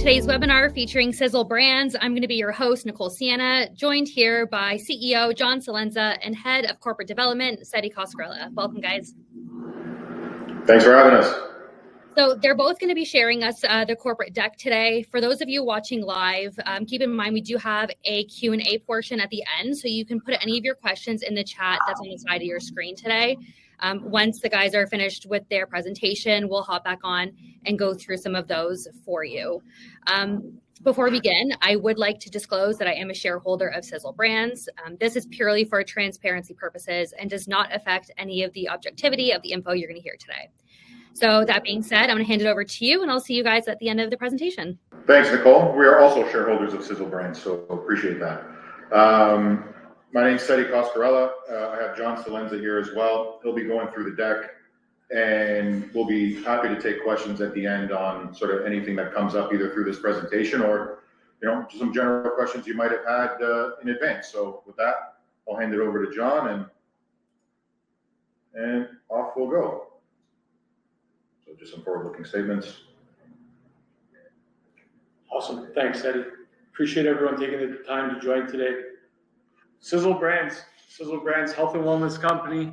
today's webinar featuring Cizzle Brands. I'm going to be your host, Nicole Sienna, joined here by CEO John Celenza and Head of Corporate Development, Setti Coscarella. Welcome, guys. Thanks for having us. So they're both going to be sharing us the corporate deck today. For those of you watching live, keep in mind we do have a Q&A portion at the end, so you can put any of your questions in the chat that's on the side of your screen today. Once the guys are finished with their presentation, we'll hop back on and go through some of those for you. Before we begin, I would like to disclose that I am a shareholder of Cizzle Brands. This is purely for transparency purposes and does not affect any of the objectivity of the info you're going to hear today. So that being said, I'm going to hand it over to you, and I'll see you guys at the end of the presentation. Thanks, Nicole. We are also shareholders of Cizzle Brands, so appreciate that. My name's Setti Coscarella. I have John Celenza here as well. He'll be going through the deck, and we'll be happy to take questions at the end on sort of anything that comes up either through this presentation or, just some general questions you might have had in advance. So with that, I'll hand it over to John, and off we'll go. So just some forward-looking statements. Awesome. Thanks, Eddie. Appreciate everyone taking the time to join today. Cizzle Brands, health and wellness company,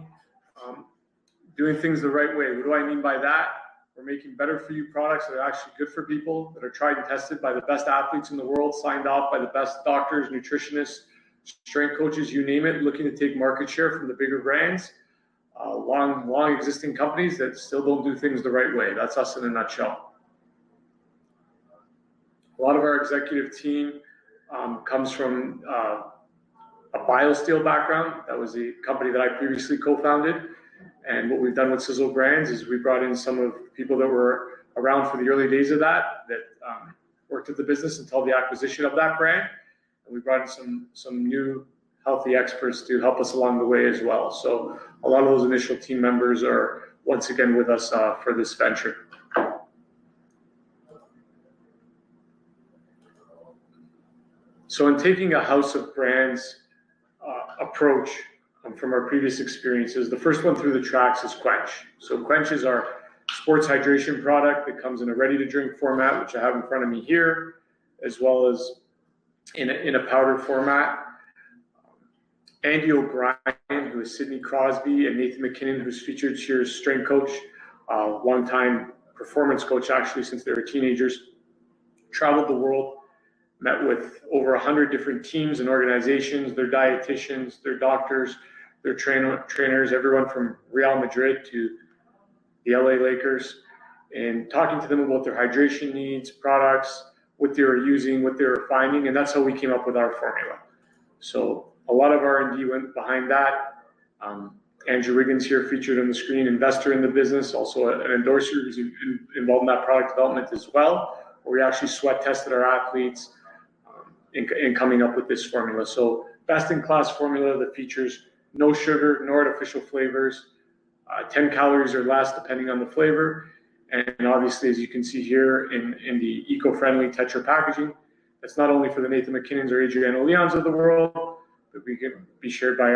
doing things the right way. What do I mean by that? We're making better for you products that are actually good for people, that are tried and tested by the best athletes in the world, signed off by the best doctors, nutritionists, strength coaches, you name it, looking to take market share from the bigger brands. Long existing companies that still don't do things the right way. That's us in a nutshell. A lot of our executive team comes from a BioSteel background. That was a company that I previously co-founded. And what we've done with Cizzle Brands is we brought in some of the people that were around for the early days of that worked at the business until the acquisition of that brand. And we brought in some new healthy experts to help us along the way as well. So a lot of those initial team members are once again with us for this venture. So in taking a house of brands approach from our previous experiences, the first one through the tracks is Quench. So Quench is our sports hydration product that comes in a ready-to-drink format, which I have in front of me here, as well as in a powder format. Andy O'Brien, who is Sidney Crosby, and Nathan McKinnon, who's featured here as strength coach, longtime performance coach actually since they were teenagers, traveled the world, met with over 100 different teams and organizations, their dietitians, their doctors, their trainers, everyone from Real Madrid to the LA Lakers, and talking to them about their hydration needs, products, what they were using, what they were finding, and that's how we came up with our formula. So a lot of R&D went behind that. Andrew Wiggins here featured on the screen, investor in the business, also an endorser who's involved in that product development as well, where we actually sweat tested our athletes in coming up with this formula. So best-in-class formula that features no sugar, no artificial flavors, 10 calories or less depending on the flavor. And obviously, as you can see here in the eco-friendly Tetra packaging, that's not only for the Nathan McKinnons or Adriano Leons of the world, but we can be shared by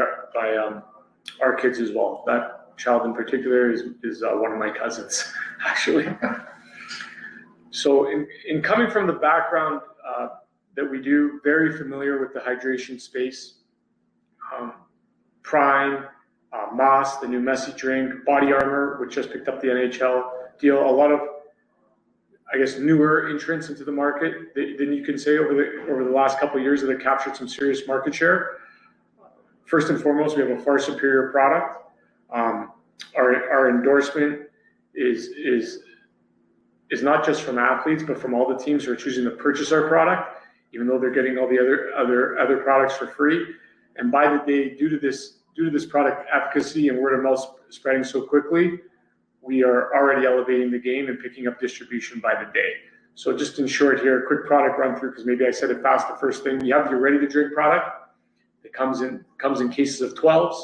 our kids as well. That child in particular is one of my cousins, actually. So in coming from the background that we do, very familiar with the hydration space, Prime, Moss, the new Messi drink, Body Armor, which just picked up the NHL deal, a lot of, I guess, newer entrants into the market than you can say over the last couple of years that have captured some serious market share. First and foremost, we have a far superior product. Our endorsement is not just from athletes, but from all the teams who are choosing to purchase our product, even though they're getting all the other products for free. And by the day, due to this product efficacy and word of mouth spreading so quickly, we are already elevating the game and picking up distribution by the day. So just in short here, a quick product run through, because maybe I said it fast the first thing. You have your ready to drink product. It comes in cases of 12s.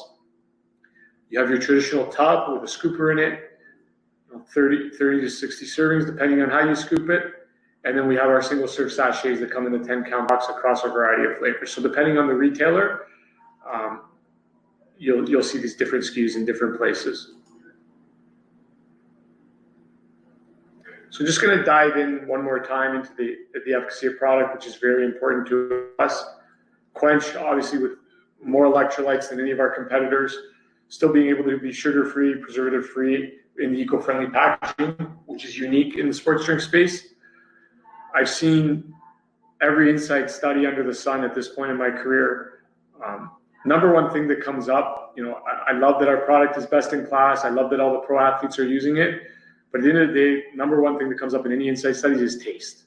You have your traditional tub with a scooper in it, 30 to 60 servings, depending on how you scoop it. And then we have our single serve sachets that come in the 10-count box across a variety of flavors. So depending on the retailer, you'll see these different SKUs in different places. So just going to dive in one more time into the efficacy of product, which is very important to us. Quench, obviously, with more electrolytes than any of our competitors, still being able to be sugar-free, preservative-free in the eco-friendly packaging, which is unique in the sports drink space. I've seen every insight study under the sun at this point in my career. Number one thing that comes up, I love that our product is best in class. I love that all the pro athletes are using it. But at the end of the day, number one thing that comes up in any insight studies is taste.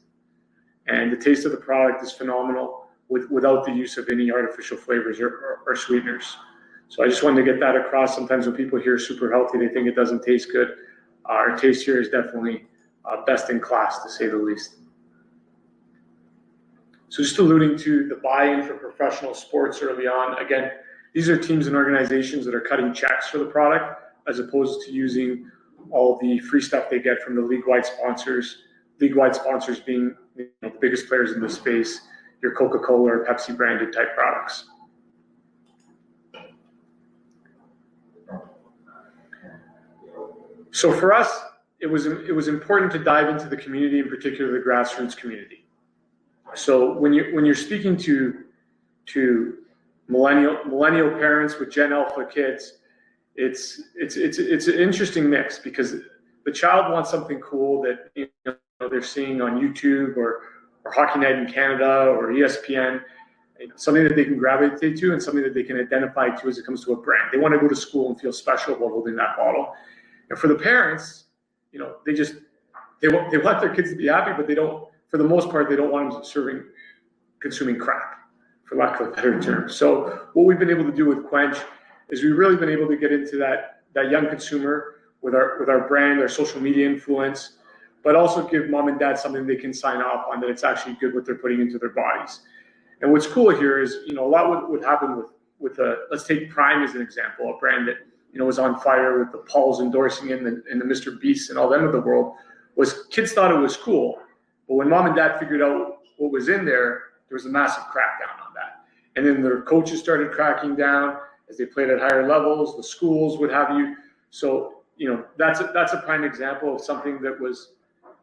And the taste of the product is phenomenal without the use of any artificial flavors or sweeteners. So I just wanted to get that across. Sometimes when people hear super healthy, they think it doesn't taste good. Our taste here is definitely best in class, to say the least. So just alluding to the buy-in for professional sports early on, again, these are teams and organizations that are cutting checks for the product as opposed to using all the free stuff they get from the league-wide sponsors. League-wide sponsors being the biggest players in the space, your Coca-Cola or Pepsi branded type products. So for us, it was important to dive into the community, in particular the grassroots community. So when you're speaking to millennial parents with Gen Alpha kids, it's an interesting mix because the child wants something cool that they're seeing on YouTube or Hockey Night in Canada or ESPN, something that they can gravitate to and something that they can identify to as it comes to a brand. They want to go to school and feel special while holding that bottle. And for the parents, they want their kids to be happy, but they don't. For the most part, they don't want them consuming crap, for lack of a better term. So what we've been able to do with Quench is we've really been able to get into that young consumer with our brand, our social media influence, but also give mom and dad something they can sign off on that it's actually good what they're putting into their bodies. And what's cool here is, a lot would happen with let's take Prime as an example, a brand that, was on fire with the Pauls endorsing it and the Mr. Beasts and all them of the world, was kids thought it was cool. But when mom and dad figured out what was in there was a massive crackdown on that. And then their coaches started cracking down as they played at higher levels, the schools, what have you. So, that's a prime example of something that was,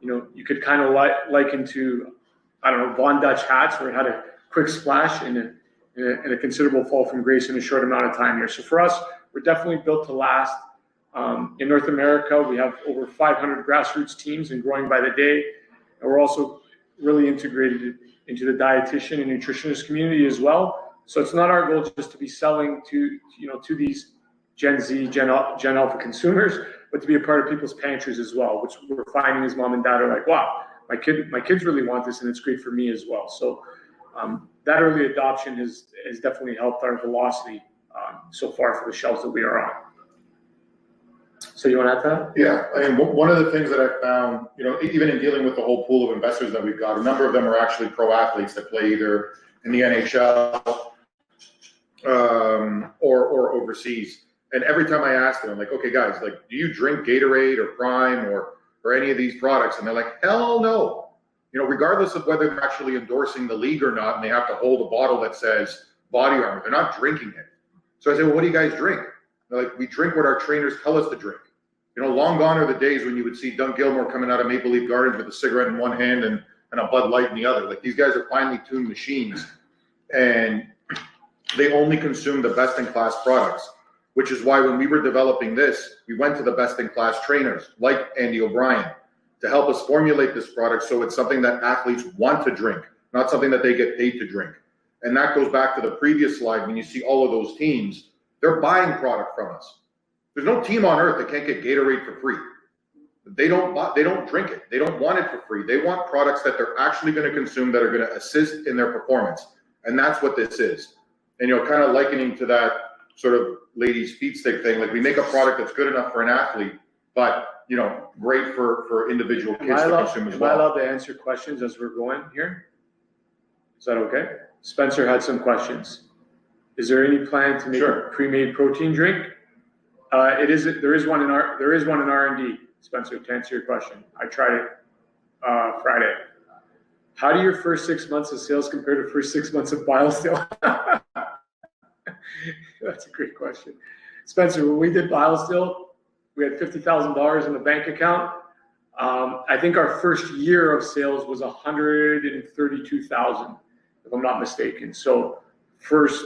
you could kind of liken to, I don't know, Von Dutch hats, where it had a quick splash and a considerable fall from grace in a short amount of time here. So for us, we're definitely built to last. In North America, we have over 500 grassroots teams and growing by the day. And we're also really integrated into the dietitian and nutritionist community as well. So it's not our goal just to be selling to these Gen Z, Gen Alpha consumers, but to be a part of people's pantries as well, which we're finding is mom and dad are like, wow, my kids really want this, and it's great for me as well. So that early adoption has definitely helped our velocity so far for the shelves that we are on. So you want to add to that? Yeah, I mean, one of the things that I found, even in dealing with the whole pool of investors that we've got, a number of them are actually pro athletes that play either in the NHL or overseas. And every time I ask them, I'm like, okay, guys, do you drink Gatorade or Prime or any of these products? And they're like, hell no. Regardless of whether they're actually endorsing the league or not, and they have to hold a bottle that says Body Armor, they're not drinking it. So I say, well, what do you guys drink? They're like, we drink what our trainers tell us to drink. Long gone are the days when you would see Doug Gilmore coming out of Maple Leaf Gardens with a cigarette in one hand and a Bud Light in the other. These guys are finely tuned machines, and they only consume the best-in-class products, which is why when we were developing this, we went to the best-in-class trainers like Andy O'Brien to help us formulate this product so it's something that athletes want to drink, not something that they get paid to drink. And that goes back to the previous slide. When you see all of those teams, they're buying product from us. There's no team on earth that can't get Gatorade for free. They don't drink it. They don't want it for free. They want products that they're actually going to consume that are going to assist in their performance. And that's what this is. And, kind of likening to that sort of ladies' feet stick thing, we make a product that's good enough for an athlete, but, great for individual kids to consume as well. Am I allowed to answer questions as we're going here? Is that okay? Spencer had some questions. Is there any plan to make a pre-made protein drink? There is one in R&D, Spencer, to answer your question. I tried it Friday. How do your first 6 months of sales compare to first 6 months of BioSteel? That's a great question. Spencer, when we did BioSteel, we had $50,000 in the bank account. I think our first year of sales was 132,000, if I'm not mistaken. So first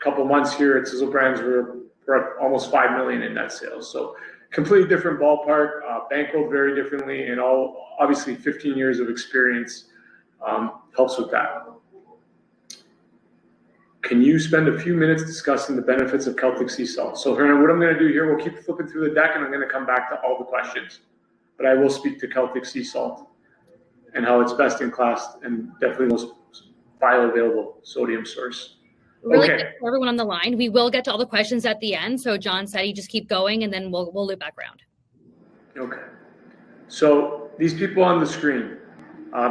couple months here at Cizzle Brands, we're at almost 5 million in net sales. So completely different ballpark, bankrolled very differently, and obviously 15 years of experience helps with that. Can you spend a few minutes discussing the benefits of Celtic sea salt? So Hernan, what I'm going to do here, we'll keep flipping through the deck, and I'm going to come back to all the questions. But I will speak to Celtic sea salt and how it's best in class and definitely most bioavailable sodium source. Really quick for everyone on the line, we will get to all the questions at the end. So John said you just keep going, and then we'll loop back around. Okay. So these people on the screen,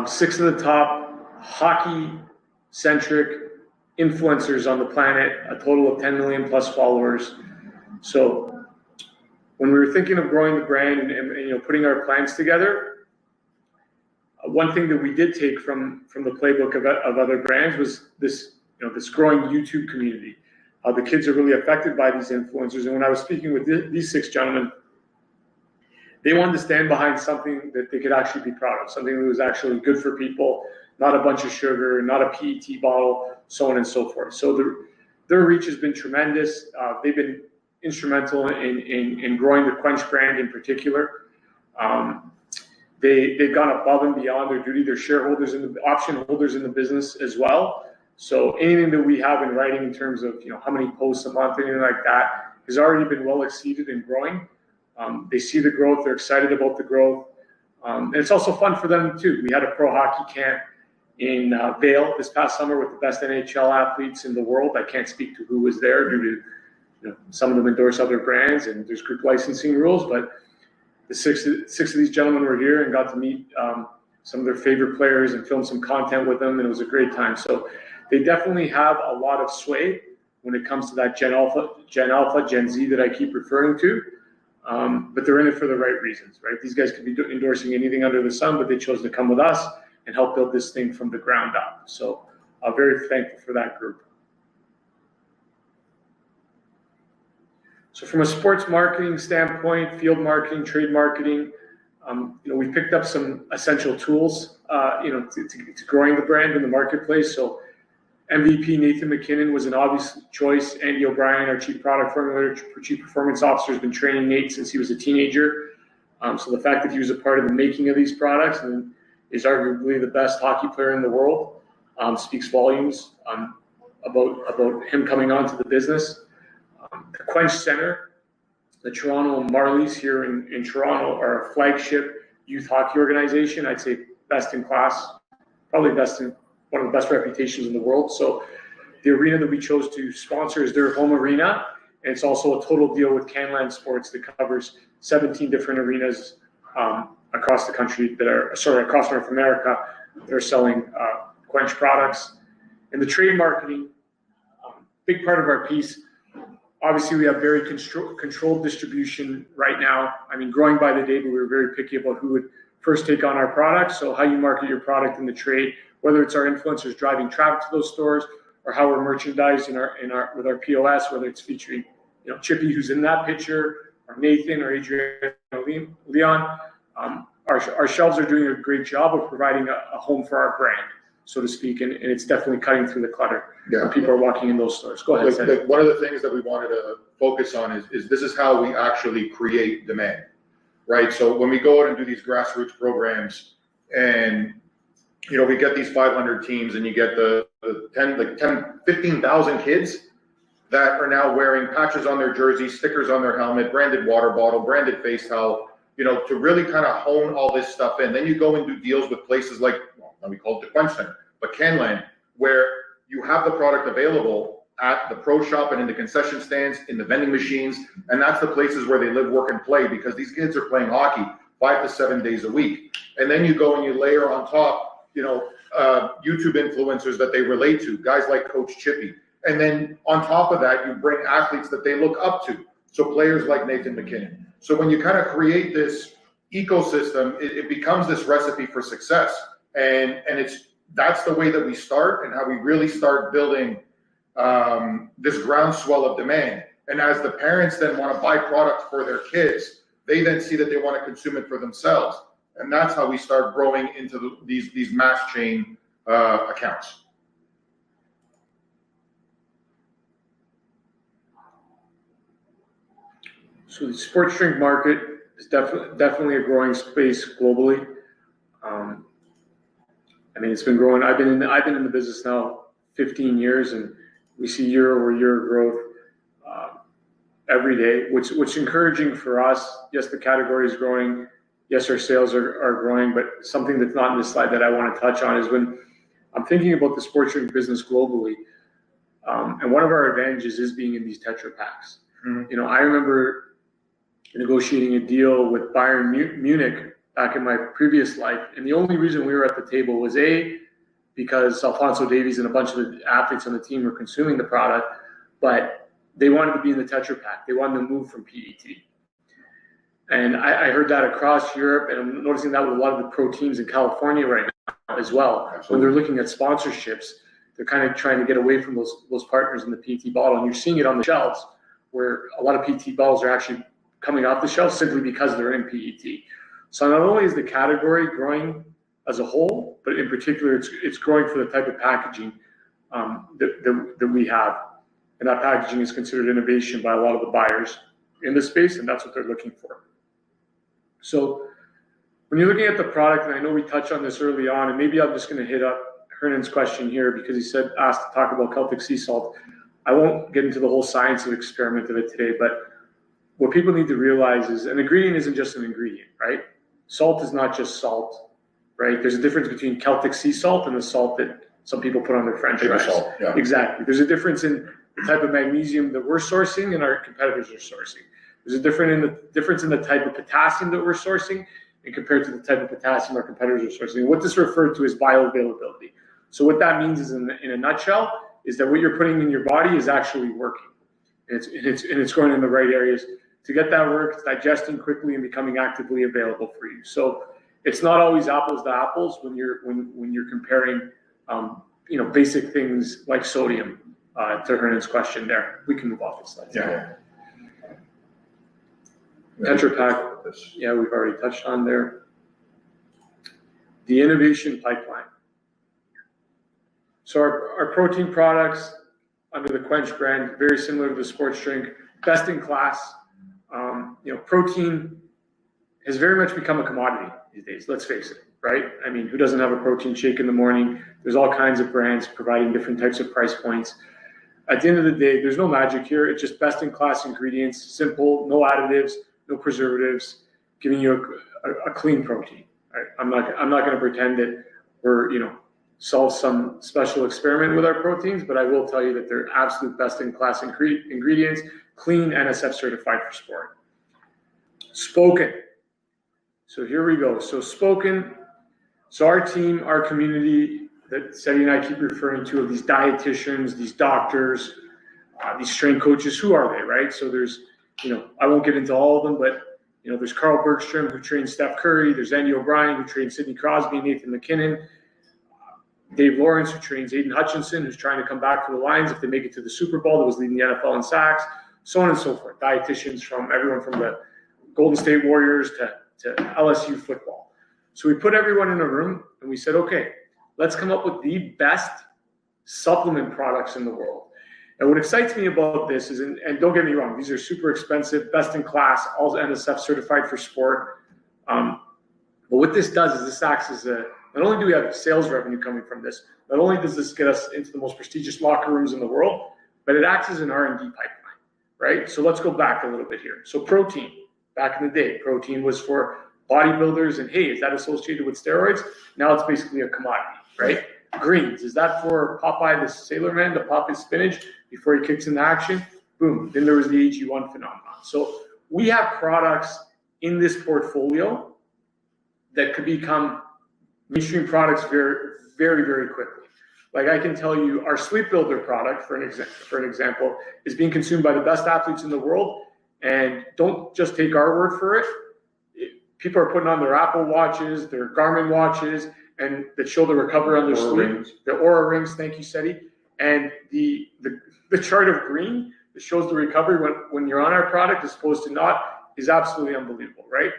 6 of the top hockey-centric influencers on the planet, a total of 10 million plus followers. So when we were thinking of growing the brand and putting our plans together, one thing that we did take from the playbook of other brands was this growing YouTube community. The kids are really affected by these influencers. And when I was speaking with these 6 gentlemen, they wanted to stand behind something that they could actually be proud of, something that was actually good for people, not a bunch of sugar, not a PET bottle, so on and so forth. So their reach has been tremendous. They've been instrumental in growing the Quench brand in particular. They've gone above and beyond their duty. They're shareholders and option holders in the business as well. So anything that we have in writing in terms of how many posts a month, anything like that, has already been well exceeded and growing. They see the growth. They're excited about the growth. And it's also fun for them too. We had a pro hockey camp in Vail this past summer with the best NHL athletes in the world. I can't speak to who was there due to some of them endorse other brands and there's group licensing rules, but the six of these gentlemen were here and got to meet some of their favorite players and film some content with them, and it was a great time. So they definitely have a lot of sway when it comes to that Gen Alpha, Gen Z that I keep referring to. But they're in it for the right reasons, right? These guys could be endorsing anything under the sun, but they chose to come with us and help build this thing from the ground up. So I'm very thankful for that group. So from a sports marketing standpoint, field marketing, trade marketing, we picked up some essential tools, to growing the brand in the marketplace. So MVP Nathan McKinnon was an obvious choice. Andy O'Brien, our chief product formulator, chief performance officer, has been training Nate since he was a teenager. So the fact that he was a part of the making of these products and is arguably the best hockey player in the world speaks volumes about him coming onto the business. The Quench Center, the Toronto Marlies here in Toronto, are a flagship youth hockey organization. I'd say best in class, probably one of the best reputations in the world. So the arena that we chose to sponsor is their home arena, and it's also a total deal with Canland Sports that covers 17 different arenas across the country across North America that are selling Quench products. And the trade marketing, big part of our piece. Obviously, we have very controlled distribution right now. I mean, growing by the day, but we were very picky about who would first take on our products. So how you market your product in the trade, whether it's our influencers driving traffic to those stores or how we're merchandising with our POS, whether it's featuring Chippy, who's in that picture, or Nathan or Adrian or Leon. Our shelves are doing a great job of providing a home for our brand, so to speak, and it's definitely cutting through the clutter when people are walking in those stores. Go ahead. One of the things that we wanted to focus on is this is how we actually create demand, right? So when we go out and do these grassroots programs and we get these 500 teams and you get the 15,000 kids that are now wearing patches on their jerseys, stickers on their helmet, branded water bottle, branded face towel, to really kind of hone all this stuff in. Then you go and do deals with places like, we call it the Quench Center, but Canland, where you have the product available at the pro shop and in the concession stands, in the vending machines, and that's the places where they live, work, and play, because these kids are playing hockey 5 to 7 days a week. And then you go and you layer on top, YouTube influencers that they relate to, guys like Coach Chippy. And then on top of that, you bring athletes that they look up to. So players like Nathan McKinnon. So when you kind of create this ecosystem, it becomes this recipe for success. And that's the way that we start and how we really start building this groundswell of demand. And as the parents then want to buy products for their kids, They then see that they want to consume it for themselves. And that's how we start growing into these mass chain accounts. So the sports drink market is definitely a growing space globally. I mean, it's been growing. I've been in the business now 15 years, and we see year-over-year growth every day, which encouraging for us. Yes, the category is growing. Yes, our sales are growing, but something that's not in this slide that I want to touch on is when I'm thinking about the sports drink business globally, and one of our advantages is being in these Tetra Paks. You know, I remember negotiating a deal with Bayern Munich back in my previous life, and the only reason we were at the table was because Alphonso Davies and a bunch of the athletes on the team were consuming the product, but they wanted to be in the Tetra Pak. They wanted to move from PET. And I heard that across Europe, and I'm noticing that with a lot of the pro teams in California right now as well. Absolutely. When they're looking at sponsorships, they're kind of trying to get away from those partners in the PET bottle. And you're seeing it on the shelves where a lot of PET bottles are actually coming off the shelf simply because they're in PET. So not only is the category growing as a whole, but in particular, it's growing for the type of packaging that we have. And that packaging is considered innovation by a lot of the buyers in the space, and that's what they're looking for. So when you're looking at the product, and I know we touched on this early on, and maybe I'm just going to hit up Hernan's question here because he asked to talk about Celtic sea salt. I won't get into the whole science and experiment of it today, but what people need to realize is an ingredient isn't just an ingredient, right? Salt is not just salt, right? There's a difference between Celtic sea salt and the salt that some people put on their French fries. Salt, yeah. Exactly. There's a difference in the type of magnesium that we're sourcing and our competitors are sourcing. There's a difference in the type of potassium that we're sourcing and compared to the type of potassium our competitors are sourcing. What this referred to is bioavailability. So what that means is, in a nutshell, is that what you're putting in your body is actually working, and it's going in the right areas to get that work. It's digesting quickly and becoming actively available for you. So it's not always apples to apples when you're comparing, basic things like sodium. To Hernan's question there, we can move off the slide. Yeah. Tetra Pak, yeah, we've already touched on there. The innovation pipeline. So our protein products under the Quench brand, very similar to the sports drink, best in class. Protein has very much become a commodity these days. Let's face it, right? I mean, who doesn't have a protein shake in the morning? There's all kinds of brands providing different types of price points. At the end of the day, there's no magic here. It's just best in class ingredients, simple, no additives, no preservatives, giving you a clean protein. Right? I'm not going to pretend that we're solve some special experiment with our proteins, but I will tell you that they're absolute best in class ingredients, clean, NSF certified for sport. Spoken. So here we go. So Spoken. So our team, our community that Setti and I keep referring to, of these dietitians, these doctors, these strength coaches, who are they, right? So there's, I won't get into all of them, but there's Carl Bergstrom, who trains Steph Curry. There's Andy O'Brien, who trains Sidney Crosby, Nathan McKinnon. Dave Lawrence, who trains Aiden Hutchinson, who's trying to come back for the Lions if they make it to the Super Bowl, that was leading the NFL in sacks, so on and so forth. Dietitians from everyone from the Golden State Warriors to LSU football. So we put everyone in a room and we said, okay, let's come up with the best supplement products in the world. And what excites me about this is, and don't get me wrong, these are super expensive, best in class, all NSF certified for sport. But what this does is this acts as not only do we have sales revenue coming from this, not only does this get us into the most prestigious locker rooms in the world, but it acts as an R&D pipeline, right? So let's go back a little bit here. So protein, back in the day, protein was for bodybuilders, and hey, is that associated with steroids? Now it's basically a commodity, right? Greens, is that for Popeye the Sailor Man to pop his spinach before he kicks into action? Boom, then there was the AG1 phenomenon. So we have products in this portfolio that could become mainstream products very, very, very quickly. Like I can tell you, our Sleep Builder product, for an example, is being consumed by the best athletes in the world. And don't just take our word for it. People are putting on their Apple watches, their Garmin watches, and that show the recovery on their sleep. The Aura rings, thank you, Setti. And the chart of green that shows the recovery when you're on our product as opposed to not is absolutely unbelievable, right?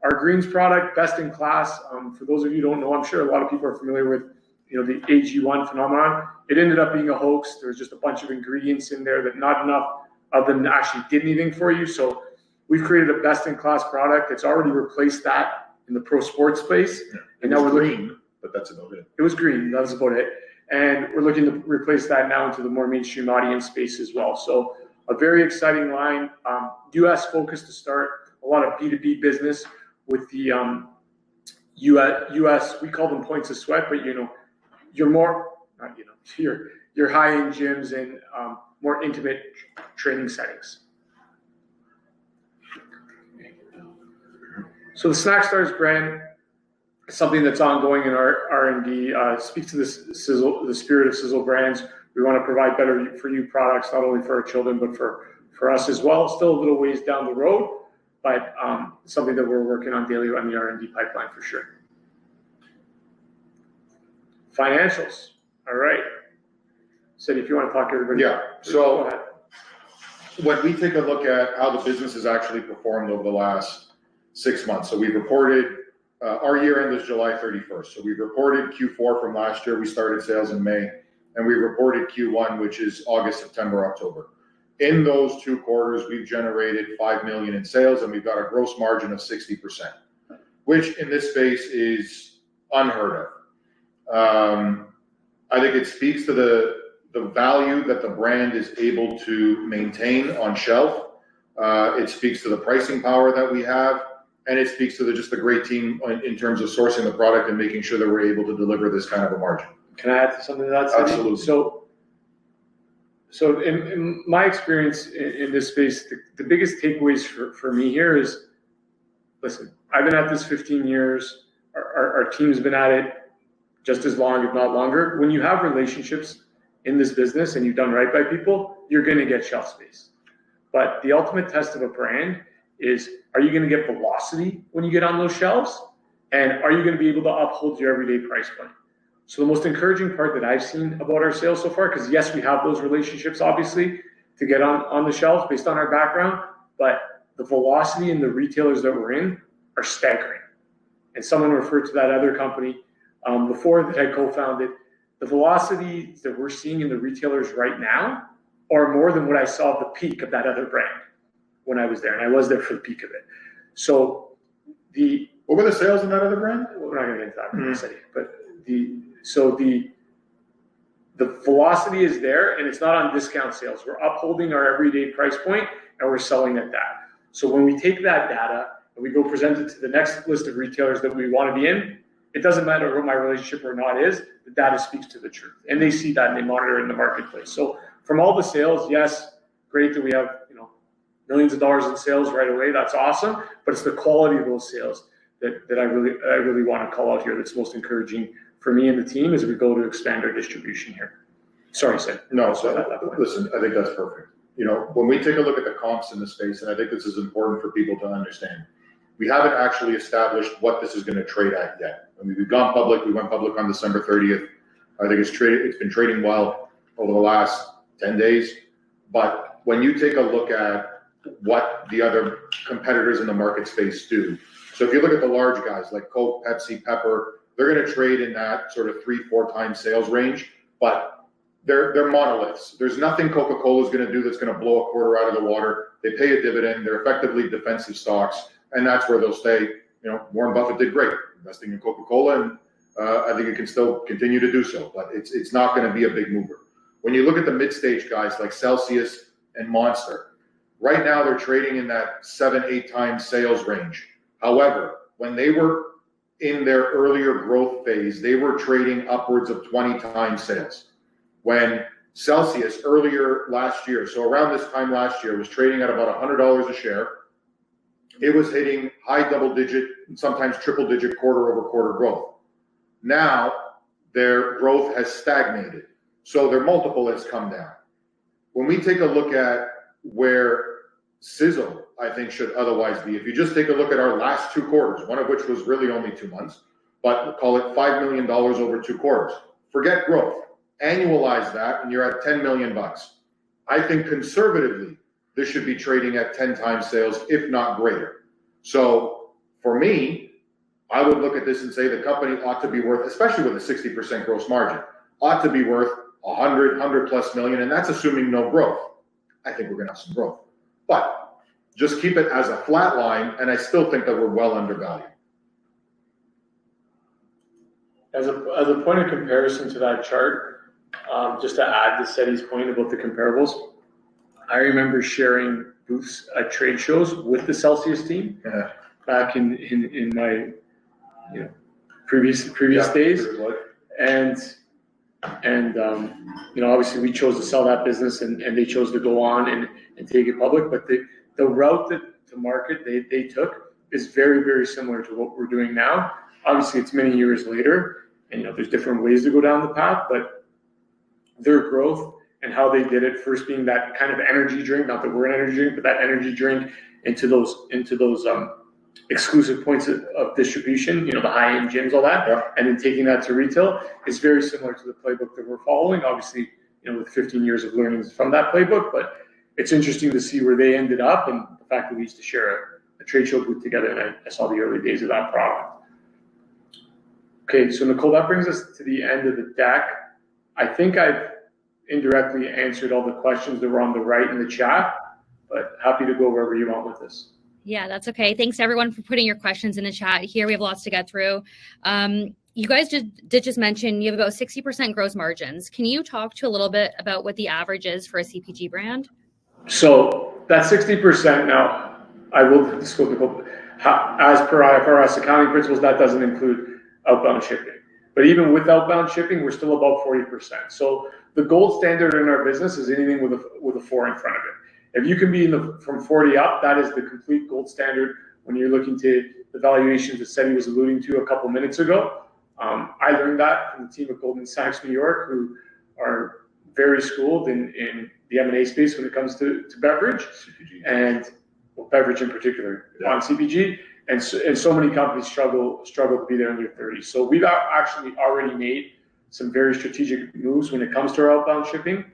Our greens product, best in class. For those of you who don't know, I'm sure a lot of people are familiar with, the AG1 phenomenon. It ended up being a hoax. There was just a bunch of ingredients in there that not enough of them actually did anything for you. So we've created a best in class product. It's already replaced that in the pro sports space. Yeah. And now we're green, but that's about it. It was green. That's about it. And we're looking to replace that now into the more mainstream audience space as well. So a very exciting line. US focused to start, a lot of B2B business with the US, we call them points of sweat, but you're more, not you're high-end gyms and more intimate training settings. So the Snack Stars brand is something that's ongoing in our R&D. Speaks to the spirit of Cizzle Brands. We want to provide better for you products, not only for our children, but for us as well. Still a little ways down the road, but something that we're working on daily on the R&D pipeline for sure. Financials. All right. Sid, if you want to talk to everybody. Yeah. So when we take a look at how the business has actually performed over the last 6 months, so we've reported, our year end is July 31st. So we've reported Q4 from last year. We started sales in May, and we reported Q1, which is August, September, October. In those 2 quarters, we've generated $5 million in sales, and we've got a gross margin of 60%, which in this space is unheard of. I think it speaks to the value that the brand is able to maintain on shelf. It speaks to the pricing power that we have, and it speaks to just the great team in terms of sourcing the product and making sure that we're able to deliver this kind of a margin. Can I add to something to that, Setti? Absolutely. So in my experience in this space, the biggest takeaways for me here is, listen, I've been at this 15 years. Our team's been at it just as long, if not longer. When you have relationships in this business and you've done right by people, you're going to get shelf space. But the ultimate test of a brand is, are you going to get velocity when you get on those shelves? And are you going to be able to uphold your everyday price point? So the most encouraging part that I've seen about our sales so far, because yes, we have those relationships, obviously, to get on the shelves based on our background, but the velocity in the retailers that we're in are staggering. And someone referred to that other company before that I co-founded. The velocity that we're seeing in the retailers right now are more than what I saw at the peak of that other brand when I was there, and I was there for the peak of it. So what were the sales in that other brand? We're not going to get into that, but the velocity is there, and it's not on discount sales. We're upholding our everyday price point, and we're selling at that. So when we take that data and we go present it to the next list of retailers that we want to be in, it doesn't matter what my relationship or not is, the data speaks to the truth. And they see that and they monitor it in the marketplace. So from all the sales, yes, great that we have millions of dollars in sales right away. That's awesome. But it's the quality of those sales that I really want to call out here that's most encouraging for me and the team as we go to expand our distribution here. Sorry, Sid. No, so listen, I think that's perfect. When we take a look at the comps in the space, and I think this is important for people to understand, we haven't actually established what this is going to trade at yet. I mean, we've gone public. We went public on December 30th. I think it's been trading well over the last 10 days. But when you take a look at what the other competitors in the market space do, so if you look at the large guys like Coke, Pepsi, Pepper, they're going to trade in that sort of 3-4 times sales range, but they're monoliths. There's nothing Coca-Cola is going to do that's going to blow a quarter out of the water. They pay a dividend. They're effectively defensive stocks, and that's where they'll stay. Warren Buffett did great investing in Coca-Cola, and I think it can still continue to do so, but it's not going to be a big mover. When you look at the mid-stage guys like Celsius and Monster, right now they're trading in that 7-8 times sales range. However, when they were in their earlier growth phase, they were trading upwards of 20 times sales. When Celsius earlier last year, so around this time last year, was trading at about $100 a share, it was hitting high double-digit, sometimes triple-digit quarter-over-quarter growth. Now, their growth has stagnated, so their multiple has come down. When we take a look at where Cizzle, I think, should otherwise be, if you just take a look at our last 2 quarters, one of which was really only 2 months, but call it $5 million over 2 quarters. Forget growth. Annualize that, and you're at $10 million. I think conservatively, this should be trading at 10 times sales, if not greater. So for me, I would look at this and say the company ought to be worth, especially with a 60% gross margin, ought to be worth 100 plus million, and that's assuming no growth. I think we're going to have some growth, but just keep it as a flat line, and I still think that we're well undervalued. As a point of comparison to that chart, just to add to Setti's point about the comparables, I remember sharing booths at trade shows with the Celsius team back in my previous days, and obviously we chose to sell that business, and they chose to go on and take it public. But the route to market they took is very, very similar to what we're doing now. Obviously, it's many years later, and there's different ways to go down the path, but their growth and how they did it, first being that kind of energy drink, not that we're an energy drink, but that energy drink into those exclusive points of distribution, the high-end gyms, all that, and then taking that to retail is very similar to the playbook that we're following. Obviously, with 15 years of learnings from that playbook, but it's interesting to see where they ended up, and the fact that we used to share a trade show booth together, and I saw the early days of that product. Okay, so Nicole, that brings us to the end of the deck. I think I've indirectly answered all the questions that were on the right in the chat, but happy to go wherever you want with this. Yeah, that's okay. Thanks everyone for putting your questions in the chat here. We have lots to get through. You guys did just mention you have about 60% gross margins. Can you talk to a little bit about what the average is for a CPG brand? So that 60% now, I will disclose, as per IFRS accounting principles, that doesn't include outbound shipping. But even with outbound shipping, we're still about 40%. So the gold standard in our business is anything with a 4 in front of it. If you can be from 40 up, that is the complete gold standard when you're looking to the valuations that Setti was alluding to a couple minutes ago. I learned that from the team at Goldman Sachs New York, who are very schooled in the M&A space when it comes to beverage, CPG. And beverage in particular, on CPG. And so many companies struggle to be there in their 30s. So we've actually already made some very strategic moves when it comes to our outbound shipping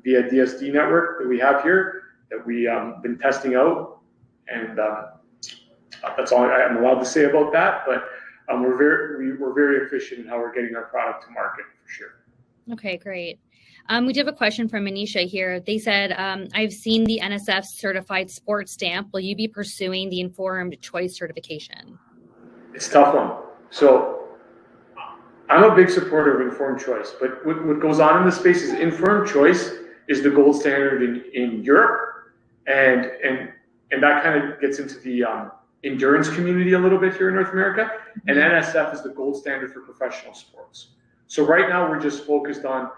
via DSD network that we have here that we been testing out, and that's all I'm allowed to say about that. But we're very efficient in how we're getting our product to market for sure. Okay, great. We do have a question from Manisha here. They said, I've seen the NSF certified sports stamp. Will you be pursuing the informed choice certification? It's a tough one. So I'm a big supporter of informed choice, but what goes on in the space is informed choice is the gold standard in Europe, and that kind of gets into the endurance community a little bit here in North America, and NSF is the gold standard for professional sports. So right now we're just focused on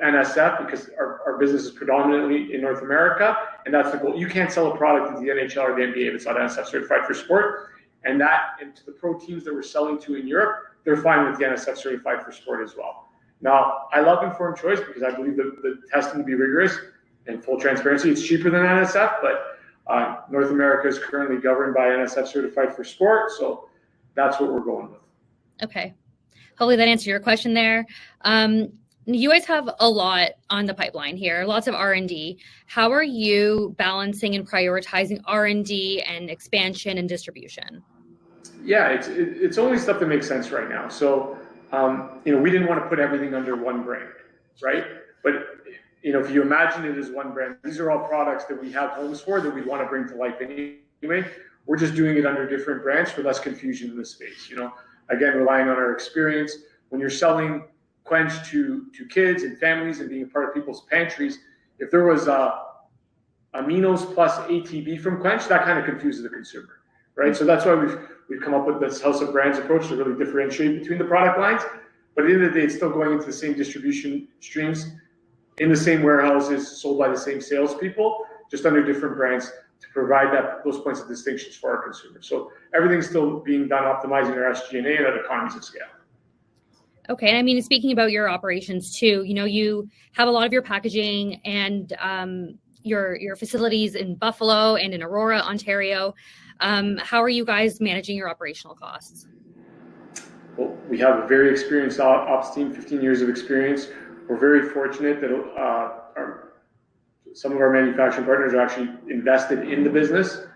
NSF because our business is predominantly in North America, and that's the goal. You can't sell a product to the NHL or the NBA if it's not NSF certified for sport, and to the pro teams that we're selling to in Europe, they're fine with the NSF certified for sport as well. Now, I love informed choice because I believe the testing to be rigorous and full transparency. It's cheaper than NSF, but North America is currently governed by NSF certified for sport, so that's what we're going with. Okay. Hopefully that answered your question there. You guys have a lot on the pipeline here, lots of R&D. How are you balancing and prioritizing R&D and expansion and distribution? Yeah, it's only stuff that makes sense right now. So, we didn't want to put everything under one brand, right? But, if you imagine it as one brand, these are all products that we have homes for that we want to bring to life anyway. We're just doing it under different brands for less confusion in the space. Again, relying on our experience. When you're selling Quench to kids and families and being a part of people's pantries, if there was aminos plus ATB from Quench, that kind of confuses the consumer, right? So that's why we've come up with this house of brands approach to really differentiate between the product lines. But at the end of the day, it's still going into the same distribution streams, in the same warehouses, sold by the same salespeople, just under different brands to provide those points of distinctions for our consumers. So everything's still being done optimizing our SG&A and at economies of scale. Okay, and I mean, speaking about your operations too, you have a lot of your packaging and your facilities in Buffalo and in Aurora, Ontario. How are you guys managing your operational costs? Well, we have a very experienced ops team, 15 years of experience. We're very fortunate that some of our manufacturing partners are actually invested in the business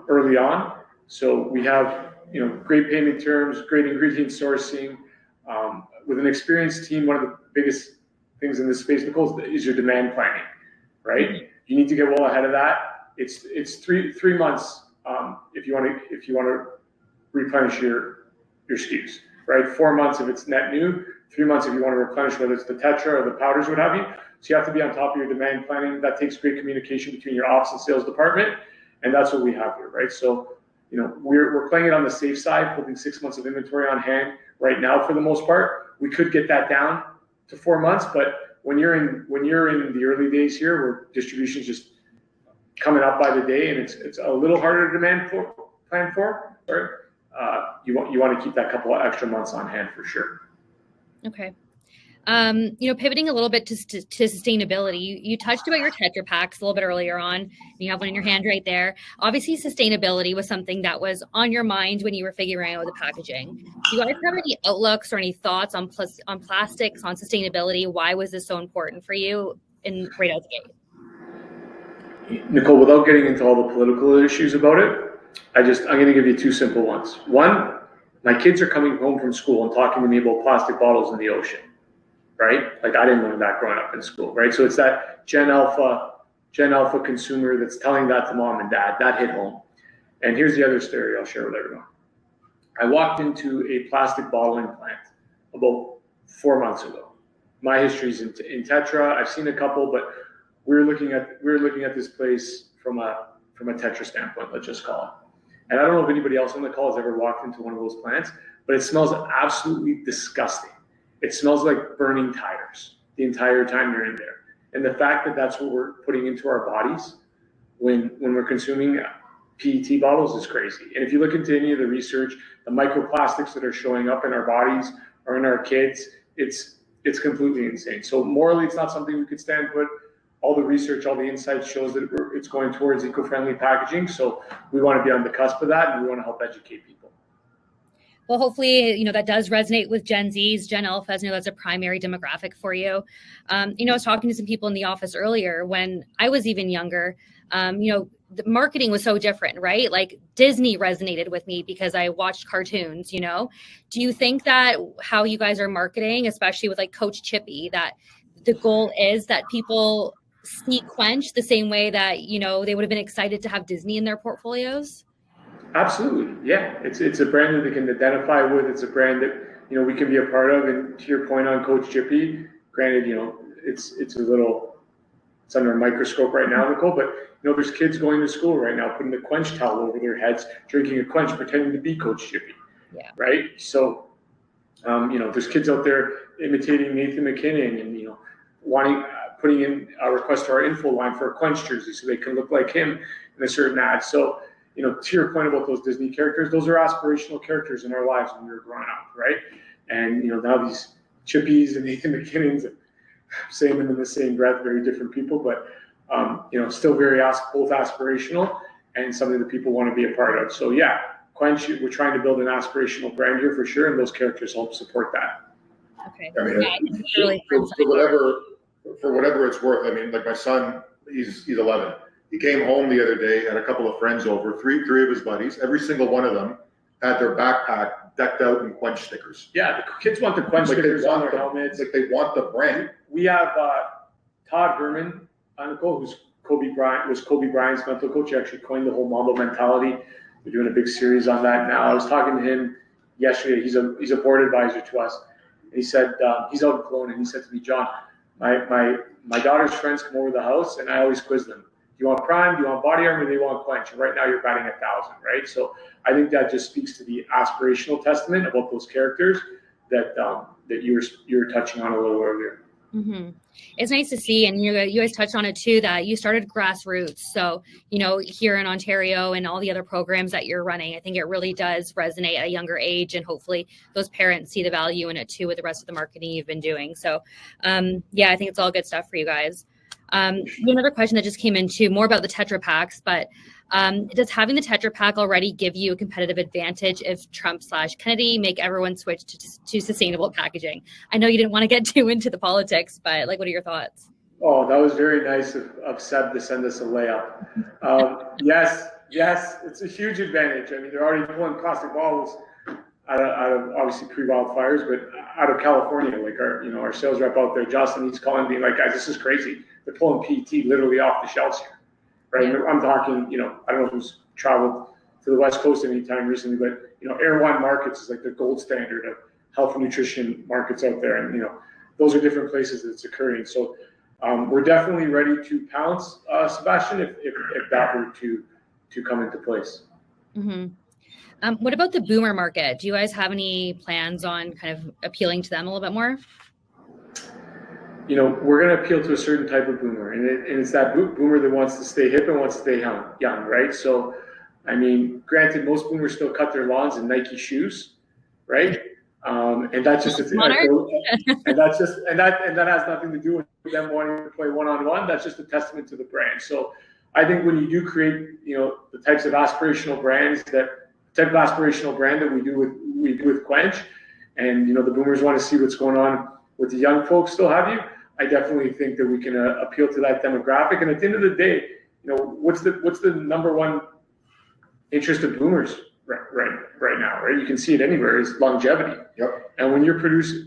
early on. So we have, great payment terms, great ingredient sourcing. With an experienced team, one of the biggest things in this space, Nicole, is your demand planning, right? Mm-hmm. You need to get well ahead of that. It's three months if you want to replenish your SKUs, right? 4 months if it's net new, 3 months if you want to replenish, whether it's the Tetra or the powders, what have you. So you have to be on top of your demand planning. That takes great communication between your ops and sales department, and that's what we have here, right? So, we're playing it on the safe side, holding 6 months of inventory on hand right now for the most part. We could get that down to 4 months, but when you're in the early days here, where distribution is just coming up by the day, and it's a little harder to plan for, right? You want to keep that couple of extra months on hand for sure. Okay. Pivoting a little bit to sustainability, you touched about your Tetra Paks a little bit earlier on, and you have one in your hand right there. Obviously, sustainability was something that was on your mind when you were figuring out the packaging. Do you guys have any outlooks or any thoughts on plastics, on sustainability? Why was this so important for you right out the gate? Nicole, without getting into all the political issues about it, I'm going to give you two simple ones. One, my kids are coming home from school and talking to me about plastic bottles in the ocean. Right? Like I didn't learn that growing up in school, right? So it's that Gen Alpha consumer that's telling that to mom and dad. That hit home. And here's the other story I'll share with everyone. I walked into a plastic bottling plant about 4 months ago. My history's in Tetra. I've seen a couple, but we're looking at this place from a Tetra standpoint, let's just call it. And I don't know if anybody else on the call has ever walked into one of those plants, but it smells absolutely disgusting. It smells like burning tires the entire time you're in there. And the fact that that's what we're putting into our bodies when we're consuming PET bottles is crazy. And if you look into any of the research, the microplastics that are showing up in our bodies or in our kids, it's completely insane. So morally, it's not something we could stand, but all the research, all the insights shows that it's going towards eco-friendly packaging. So we want to be on the cusp of that, and we want to help educate people. Well, hopefully, that does resonate with Gen Zs, Gen Alphas. That's a primary demographic for you. I was talking to some people in the office earlier when I was even younger. The marketing was so different, right? Like Disney resonated with me because I watched cartoons, Do you think that how you guys are marketing, especially with like Coach Chippy, that the goal is that people see Quench the same way that, they would have been excited to have Disney in their portfolios? Absolutely. Yeah. It's a brand that they can identify with. It's a brand that, we can be a part of. And to your point on Coach Chippy, granted, it's under a microscope right now, Nicole, but there's kids going to school right now, putting the Quench towel over their heads, drinking a Quench, pretending to be Coach Chippy. Yeah. Right. So, there's kids out there imitating Nathan McKinnon and, putting in a request to our info line for a Quench jersey so they can look like him in a certain ad. So, to your point about those Disney characters, those are aspirational characters in our lives when we were growing up, right? And, now these Chippies and Nathan McKinnons, saying them in the same breath, very different people, but, still both aspirational and something that people want to be a part of. So, yeah, Quench, we're trying to build an aspirational brand here for sure, and those characters help support that. Okay. For whatever it's worth, like my son, he's 11. He came home the other day, had a couple of friends over, three of his buddies. Every single one of them had their backpack decked out in Quench stickers. Yeah, the kids want the Quench stickers on their helmets. Like they want the brand. We have Todd Herman, Nicole, who's Kobe Bryant's mental coach. He actually coined the whole Mambo mentality. We're doing a big series on that now. I was talking to him yesterday. He's a board advisor to us. And he said he's out in Kelowna, and he said to me, John, my daughter's friends come over the house, and I always quiz them. Do you want Prime? Do you want Body Armor? Do they want Quench? And right now you're batting 1,000, right? So I think that just speaks to the aspirational testament about those characters that you were touching on a little earlier. Mm-hmm. It's nice to see, and you guys touched on it too, that you started grassroots. So, here in Ontario and all the other programs that you're running, I think it really does resonate at a younger age, and hopefully those parents see the value in it too with the rest of the marketing you've been doing. So, I think it's all good stuff for you guys. Another question that just came in too, more about the Tetra Paks, but does having the Tetra Pak already give you a competitive advantage if Trump/Kennedy make everyone switch to sustainable packaging? I know you didn't want to get too into the politics, but what are your thoughts? Oh, that was very nice of Seb to send us a layup. Yes, it's a huge advantage. I mean, they're already pulling plastic bottles out of obviously pre-wildfires, but out of California, like our sales rep out there, Justin, he's calling me like, guys, this is crazy. They're pulling PET literally off the shelves here, right? Yeah. I'm talking, I don't know who's traveled to the West Coast anytime recently, but Air One Markets is like the gold standard of health and nutrition markets out there, and those are different places that it's occurring. So we're definitely ready to pounce, Sebastian, if that were to come into place. Mm-hmm. What about the boomer market? Do you guys have any plans on kind of appealing to them a little bit more? We're going to appeal to a certain type of boomer, and it's that boomer that wants to stay hip and wants to stay young, right? So, I mean, granted, most boomers still cut their lawns in Nike shoes, right? And that's just and that has nothing to do with them wanting to play one-on-one. That's just a testament to the brand. So, I think when you do create, the types of aspirational brands that we do with Quench, and the boomers want to see what's going on with the young folks still have you. I definitely think that we can appeal to that demographic. And at the end of the day, what's the number one interest of boomers right now, right? You can see it anywhere, is longevity. Yep. And when you're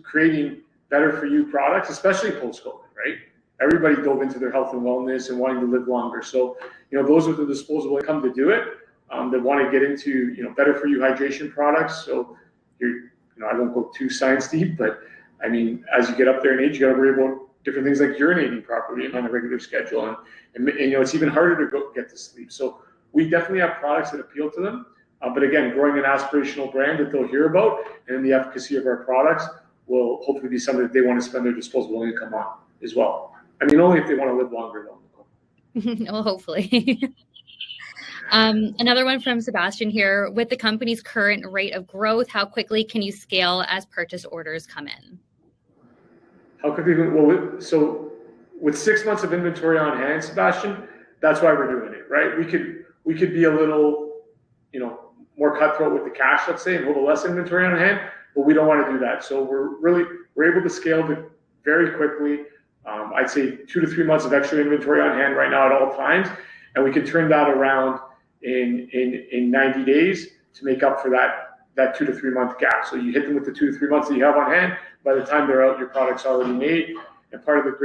creating better for you products, especially post-COVID, right? Everybody dove into their health and wellness and wanting to live longer. So, those with the disposable income to do it, that want to get into, better for you hydration products. So I won't go too science deep, but I mean, as you get up there in age, you got to worry about different things like urinating properly and on a regular schedule. And it's even harder to get to sleep. So we definitely have products that appeal to them. But again, growing an aspirational brand that they'll hear about, and the efficacy of our products will hopefully be something that they want to spend their disposable income on as well. I mean, only if they want to live longer, though. Well, hopefully. Another one from Sebastian here. With the company's current rate of growth, how quickly can you scale as purchase orders come in? How quickly? Well, so with 6 months of inventory on hand, Sebastian, that's why we're doing it, right? We could be a little, more cutthroat with the cash, let's say, and hold a less inventory on hand, but we don't want to do that. So we're able to scale very quickly. I'd say 2 to 3 months of extra inventory on hand right now at all times, and we can turn that around in 90 days to make up for that 2 to 3 month gap. So you hit them with the 2 to 3 months that you have on hand. By the time they're out, your product's already made. And part of the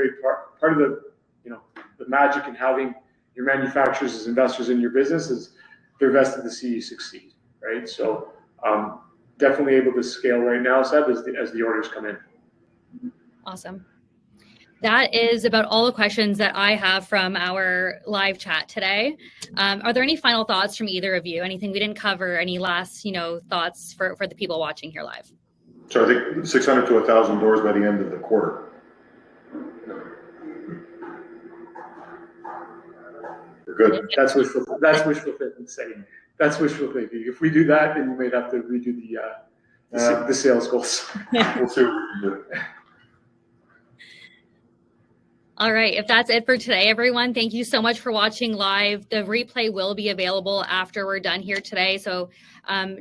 the magic in having your manufacturers as investors in your business is they're vested to see you succeed, right? So definitely able to scale right now, Seb, as the orders come in. Awesome. That is about all the questions that I have from our live chat today. Are there any final thoughts from either of you? Anything we didn't cover? Any last, thoughts for the people watching here live? So I think 600 to 1,000 doors by the end of the quarter. We're good. That's wishful thinking. Saying that's wishful thinking. If we do that, then you might have to redo the sales goals. We'll see what we can do. All right. If that's it for today, everyone, thank you so much for watching live. The replay will be available after we're done here today. So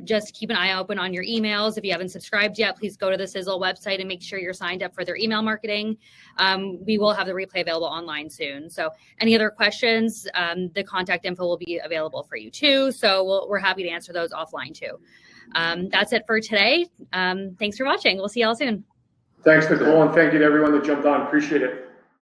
just keep an eye open on your emails. If you haven't subscribed yet, please go to the Cizzle website and make sure you're signed up for their email marketing. We will have the replay available online soon. So any other questions, the contact info will be available for you too. So we're happy to answer those offline too. That's it for today. Thanks for watching. We'll see y'all soon. Thanks, Nicole, and thank you to everyone that jumped on. Appreciate it.